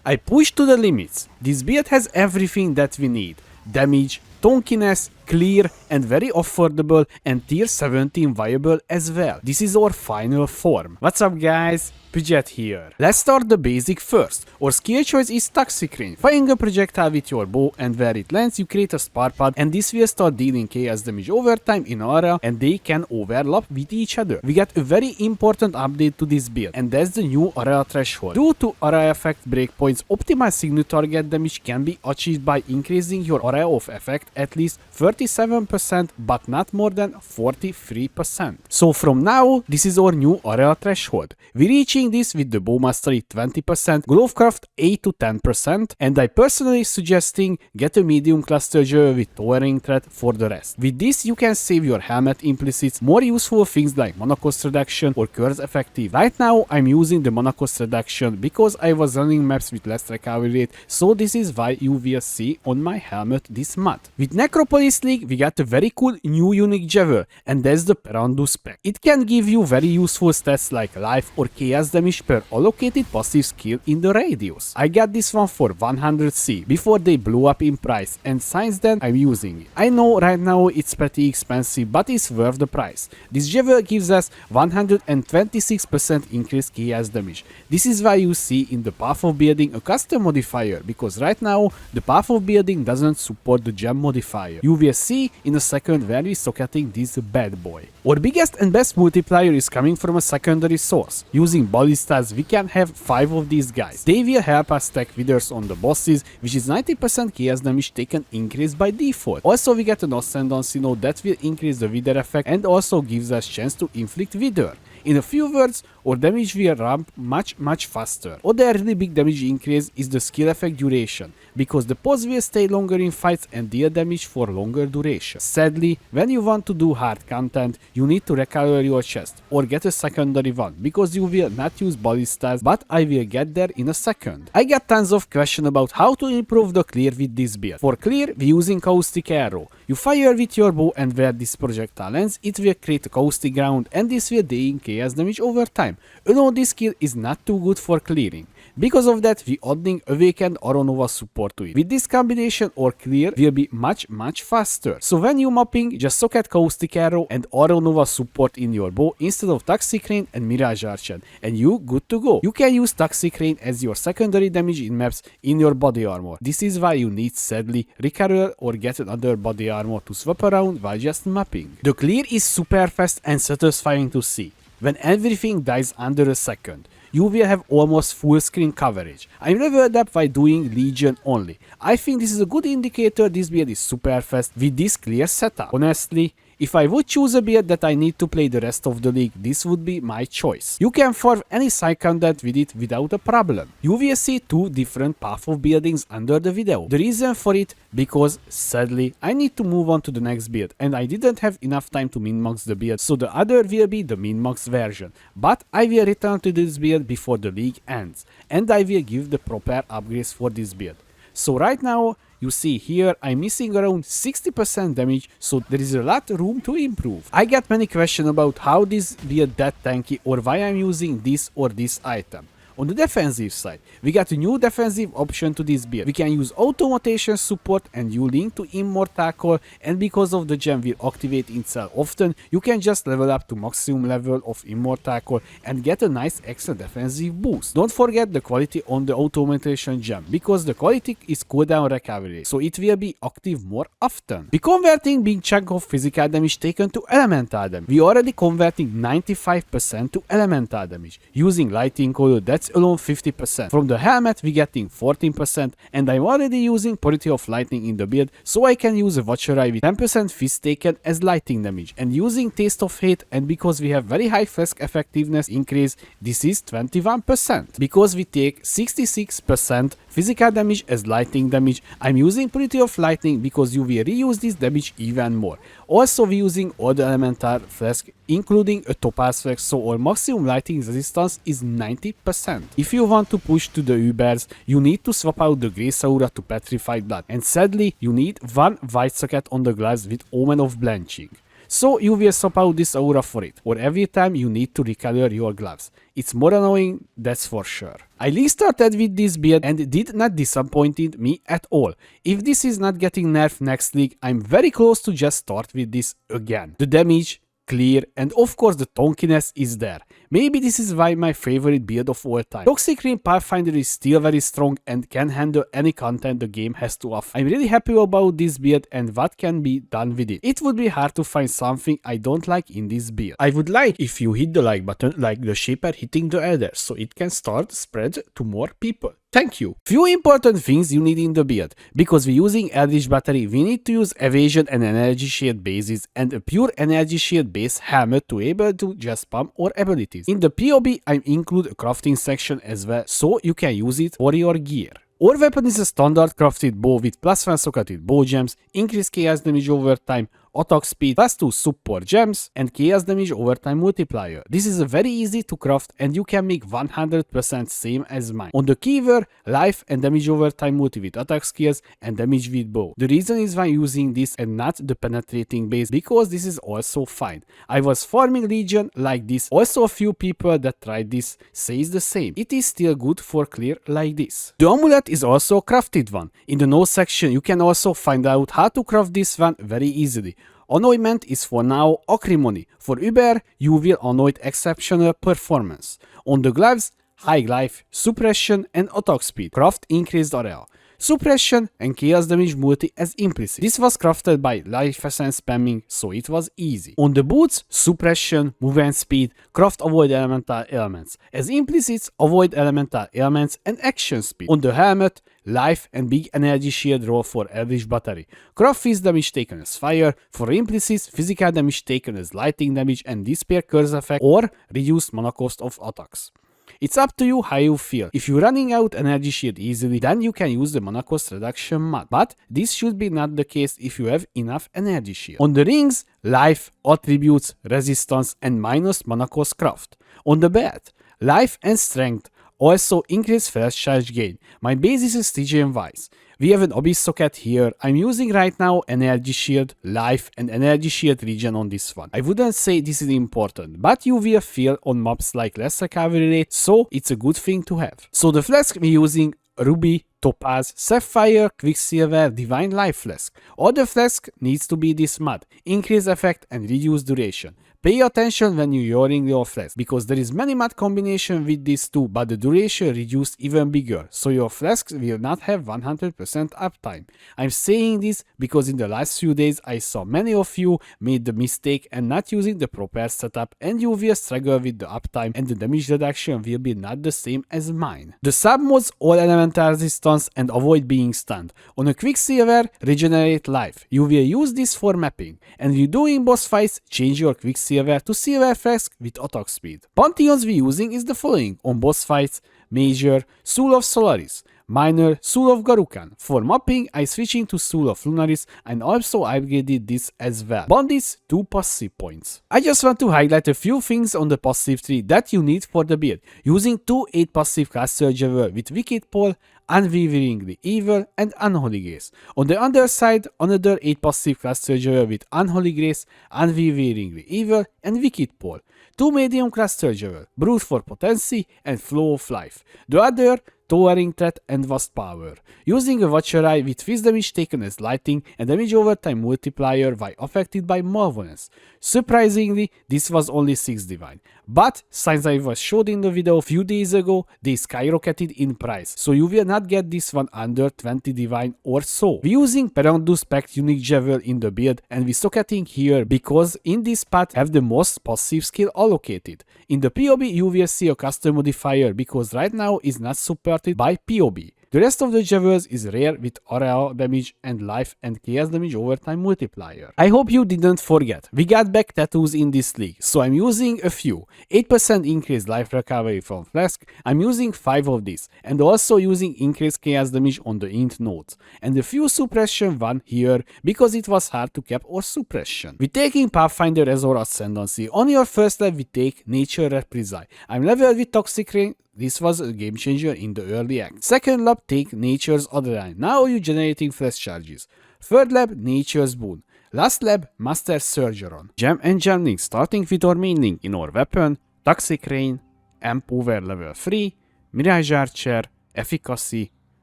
I push to the limits. This build has everything that we need. Damage, Tonkiness, clear and very affordable, and tier 17 viable as well. This is our final form. What's up guys? Pidget here. Let's start the basic first. Our skill choice is Toxic Rain. Firing a projectile with your bow, and where it lands you create a spark pod, and this will start dealing chaos damage over time in area, and they can overlap with each other. We got a very important update to this build, and that's the new area threshold. Due to area effect breakpoints, optimal signal target damage can be achieved by increasing your area of effect at least 37%, but not more than 43%. So from now, this is our new area threshold. We're reaching this with the bow mastery 20%, Glovecraft 8 to 10%, and I personally suggesting get a medium cluster jewel with towering threat for the rest. With this you can save your helmet implicits, more useful things like mana cost reduction or curse effective. Right now I'm using the mana cost reduction because I was running maps with less recovery rate, so this is why you will see on my helmet this mod. With Necropolis League we got a very cool new unique jewel, and that's the Perandus pact. It can give you very useful stats like life or chaos damage per allocated passive skill in the radius. I got this one for 100C before they blew up in price, and since then I'm using it. I know right now it's pretty expensive, but it's worth the price. This jewel gives us 126% increased chaos damage. This is why you see in the path of building a custom modifier, because right now the path of building doesn't support the gem modifier. You will see in a second where we're socketing this bad boy. Our biggest and best multiplier is coming from a secondary source. Using ballistas we can have 5 of these guys. They will help us stack withers on the bosses, which is 90% chaos damage taken increase by default. Also we get an ascendancy node that will increase the wither effect and also gives us chance to inflict wither. In a few words, our damage will ramp much faster. Other really big damage increase is the skill effect duration, because the pause will stay longer in fights and deal damage for longer duration. Sadly, when you want to do hard content, you need to recover your chest or get a secondary one, because you will not use ballistas, but I will get there in a second. I got tons of questions about how to improve the clear with this build. For clear, we're using caustic arrow. You fire with your bow, and where this projectile lands, it will create a caustic ground, and this will deal chaos damage over time. Although this skill is not too good for clearing. Because of that, we adding Awakened Aronova support to it. With this combination, our clear will be much faster. So when you mapping, just socket Caustic Arrow and Aronova support in your bow instead of Toxic Rain and Mirage Archer, and you good to go. You can use Toxic Rain as your secondary damage in maps in your body armor. This is why you need sadly recover or get another body armor to swap around while just mapping. The clear is super fast and satisfying to see. When everything dies under a second, you will have almost full screen coverage. I leveled up by doing Legion only. I think this is a good indicator this build is super fast with this clear setup. Honestly, if I would choose a build that I need to play the rest of the league, this would be my choice. You can farm any side content with it without a problem. You will see 2 different path of buildings under the video. The reason for it, because sadly I need to move on to the next build, and I didn't have enough time to min-max the build, so the other will be the min-max version. But I will return to this build before the league ends, and I will give the proper upgrades for this build. So right now, you see here I'm missing around 60% damage, so there is a lot of room to improve. I get many questions about how this build that tanky or why I'm using this or this item. On the defensive side, we got a new defensive option to this build. We can use automation support and you link to Immortal Core, and because of the gem will activate itself often, you can just level up to maximum level of Immortal Core and get a nice extra defensive boost. Don't forget the quality on the automation gem, because the quality is cooldown recovery, so it will be active more often. We converting big chunk of physical damage taken to elemental damage. We already converting 95% to elemental damage. Using Lightning Color, that's alone 50%. From the helmet we getting 14%, and I'm already using Purity of Lightning in the build, so I can use a Watcher Eye with 10% fist taken as lightning damage, and using Taste of Hate, and because we have very high Flask effectiveness increase, this is 21%. Because we take 66% physical damage as lightning damage, I'm using Purity of Lightning because you will reuse this damage even more. Also we're using all the elemental flask, including a topaz flask, so our maximum lightning resistance is 90%. If you want to push to the Ubers, you need to swap out the Grace Aura to Petrified Blood, and sadly you need 1 white socket on the glass with Omen of Blanching. so you will swap out this aura for it, or every time you need to recolor your gloves. It's more annoying, that's for sure. I restarted with this build and it did not disappoint me at all. If this is not getting nerfed next league, I'm very close to just start with this again. The damage, clear, and of course the Tonkiness is there. Maybe this is why my favorite build of all time. Toxic Rain Pathfinder is still very strong and can handle any content the game has to offer. I'm really happy about this build and what can be done with it. It would be hard to find something I don't like in this build. I would like if you hit the like button like the Shaper hitting the Elder so it can start spread to more people. Thank you. Few important things you need in the build. Because we're using Eldritch Battery, we need to use evasion and energy shield bases and a pure energy shield base helmet to able to just spam or abilities. In the POB, I include a crafting section as well, so you can use it for your gear. Our weapon is a standard crafted bow with +1 socketed bow gems, increased chaos damage over time, attack speed, +2 support gems, and chaos damage over time multiplier. This is a very easy to craft and you can make 100% same as mine. On the keyword, life and damage over time multi with attack skills and damage with bow. The reason is why using this and not the penetrating base, because this is also fine. I was farming Legion like this, also a few people that tried this says the same. It is still good for clear like this. The amulet is also a crafted one. In the notes section you can also find out how to craft this one very easily. Anointment is for now acrimony. For Uber, you will anoint exceptional performance. On the gloves, high life, suppression and attack speed. Craft increased area. Suppression and chaos damage multi as implicit. This was crafted by life essence spamming, so it was easy. On the boots, suppression, movement speed, craft avoid elemental elements. As implicits, avoid elemental elements and action speed. On the helmet, life and big energy shield roll for Eldritch Battery. Craft fist damage taken as fire. For implicits, physical damage taken as lightning damage and despair curse effect or reduced mana cost of attacks. It's up to you how you feel. If you're running out energy shield easily, then you can use the mana cost reduction mod. But this should be not the case if you have enough energy shield. On the rings, life, attributes, resistance and minus mana cost craft. On the belt, life and strength, also increase flash charge gain. My base is Stygian Wise. We have an Abyss socket here. I'm using right now energy shield, life and energy shield regen on this one. I wouldn't say this is important, but you will feel on maps like less recovery rate, so it's a good thing to have. So the flask we're using Ruby, Topaz, Sapphire, Quicksilver, Divine Life Flask. All the flask needs to be this mod, increase effect and reduce duration. Pay attention when you're using your flask, because there is many mod combination with this too, but the duration reduced even bigger, so your flasks will not have 100% uptime. I'm saying this because in the last few days I saw many of you made the mistake and not using the proper setup, and you will struggle with the uptime and the damage reduction will be not the same as mine. The sub mods all elemental resistance and avoid being stunned. On a Quicksilver, regenerate life. You will use this for mapping, and if you're doing boss fights, change your Quicksilver to Silver Flask with attack speed. Pantheons we're using is the following: on boss fights, Major, Soul of Solaris, Minor, Soul of Garukan. For mapping, I switching to Soul of Lunaris and also upgraded this as well. Bandits, 2 passive points. I just want to highlight a few things on the passive tree that you need for the build. Using 2 8 passive caster Jewel with Wicked Pole, Unwaveringly Evil and Unholy Grace. On the other side, another 8 passive caster Jewel with Unholy Grace, Unwaveringly Evil and Wicked Pole. 2 medium caster Jewel, Brute for Potency and Flow of Life. The other, Towering Threat and Vast Power. Using a Watcher Eye with fist damage taken as lightning and damage over time multiplier while affected by malevolence. Surprisingly, this was only 6 divine. But since I was showed in the video a few days ago, they skyrocketed in price, so you will not get this one under 20 divine or so. We're using Perandus Pact unique Jewel in the build and we're socketing here because in this path have the most passive skill allocated. In the POB you will see a custom modifier because right now is not supported by POB. The rest of the Jewels is rare with area damage and life and chaos damage over time multiplier. I hope you didn't forget, we got back tattoos in this league, so I'm using a few. 8% increased life recovery from Flask, I'm using 5 of these, and also using increased chaos damage on the int nodes. And a few suppression 1 here, because it was hard to cap or suppression. We're taking Pathfinder as our ascendancy. On your first level we take Nature Reprisal. I'm leveled with Toxic Rain. This was a game changer in the early act. Second lab, take Nature's Adrenaline. Now you're generating flash charges. Third lab, Nature's Boon. Last lab, Master Surgeon. Gem and Gemling starting with our main link in our weapon, Toxic Rain, Empower level 3, Mirage Archer, Efficacy,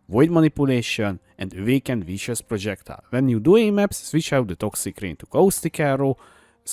Void Manipulation, and Awakened Vicious Projectile. When you do maps, switch out the Toxic Rain to Caustic Arrow,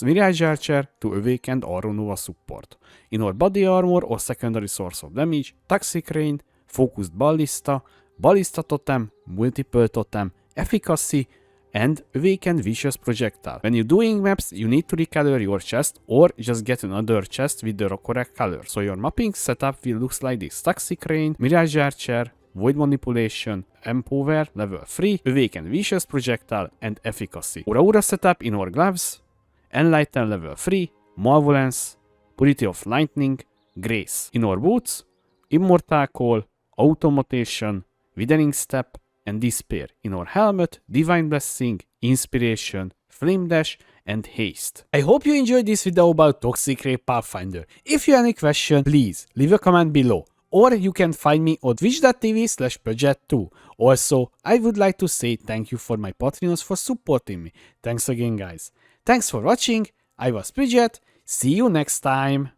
Mirage Archer to Awakened Aura Nova support. In our body armor or secondary source of damage, Toxic Rain, Focused Ballista, Ballista Totem, Multiple Totem, Efficacy, and Awakened Vicious Projectile. When you're doing maps, you need to recolor your chest or just get another chest with the correct color. So your mapping setup will look like this: Toxic Rain, Mirage Archer, Void Manipulation, Empower, level 3, Awakened Vicious Projectile, and Efficacy. Our aura setup in our gloves: Enlighten level 3, Malevolence, Purity of Lightning, Grace. In our boots: Immortal Call, Automation, Withering Step, and Despair. In our helmet: Divine Blessing, Inspiration, Flame Dash, and Haste. I hope you enjoyed this video about Toxic Rain Pathfinder. If you have any question, please leave a comment below. Or you can find me on twitch.tv/Peugeot2. Also, I would like to say thank you for my Patreons for supporting me. Thanks again, guys. Thanks for watching. I was Peugeot. See you next time.